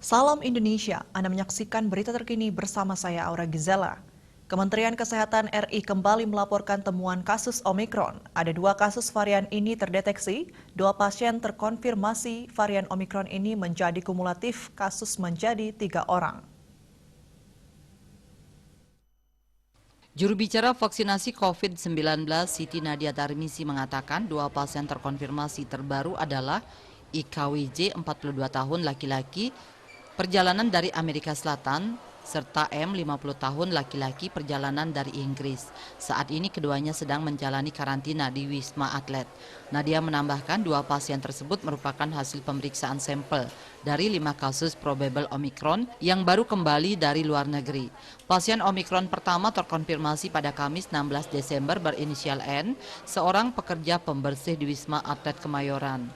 Salam Indonesia, Anda menyaksikan berita terkini bersama saya Aura Gizela. Kementerian Kesehatan RI kembali melaporkan temuan kasus Omikron. Ada 2 kasus varian ini terdeteksi, 2 pasien terkonfirmasi varian Omikron ini menjadi kumulatif kasus menjadi 3 orang. Juru bicara vaksinasi COVID-19 Siti Nadia Tarmizi mengatakan 2 pasien terkonfirmasi terbaru adalah IKWJ 42 tahun laki-laki perjalanan dari Amerika Selatan serta M 50 tahun laki-laki perjalanan dari Inggris. Saat ini keduanya sedang menjalani karantina di Wisma Atlet. Nadia menambahkan 2 pasien tersebut merupakan hasil pemeriksaan sampel dari 5 kasus probable Omikron yang baru kembali dari luar negeri. Pasien Omikron pertama terkonfirmasi pada Kamis 16 Desember berinisial N, seorang pekerja pembersih di Wisma Atlet Kemayoran.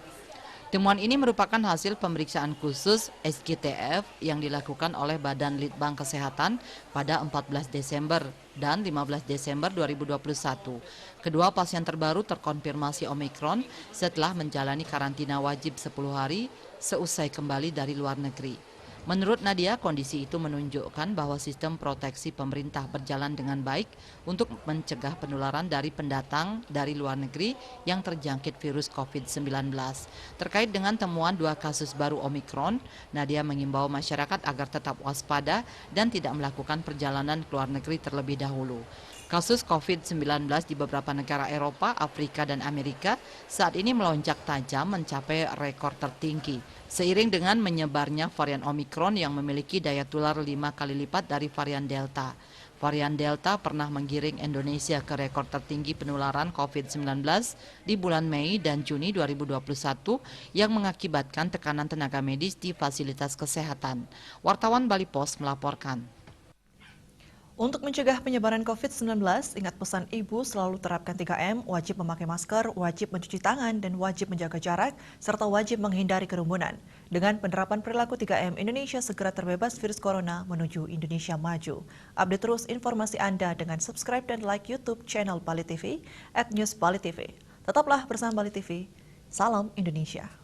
Temuan ini merupakan hasil pemeriksaan khusus SGTF yang dilakukan oleh Badan Litbang Kesehatan pada 14 Desember dan 15 Desember 2021. Kedua pasien terbaru terkonfirmasi Omikron setelah menjalani karantina wajib 10 hari seusai kembali dari luar negeri. Menurut Nadia, kondisi itu menunjukkan bahwa sistem proteksi pemerintah berjalan dengan baik untuk mencegah penularan dari pendatang dari luar negeri yang terjangkit virus COVID-19. Terkait dengan temuan 2 kasus baru Omikron, Nadia mengimbau masyarakat agar tetap waspada dan tidak melakukan perjalanan ke luar negeri terlebih dahulu. Kasus COVID-19 di beberapa negara Eropa, Afrika, dan Amerika saat ini melonjak tajam mencapai rekor tertinggi. Seiring dengan menyebarnya varian Omikron yang memiliki daya tular 5 kali lipat dari varian Delta. Varian Delta pernah menggiring Indonesia ke rekor tertinggi penularan COVID-19 di bulan Mei dan Juni 2021 yang mengakibatkan tekanan tenaga medis di fasilitas kesehatan. Wartawan Bali Post melaporkan. Untuk mencegah penyebaran COVID-19, ingat pesan ibu selalu terapkan 3M, wajib memakai masker, wajib mencuci tangan, dan wajib menjaga jarak, serta wajib menghindari kerumunan. Dengan penerapan perilaku 3M, Indonesia segera terbebas virus corona menuju Indonesia maju. Update terus informasi Anda dengan subscribe dan like YouTube channel Bali TV @newsbalitv. Tetaplah bersama Bali TV. Salam Indonesia.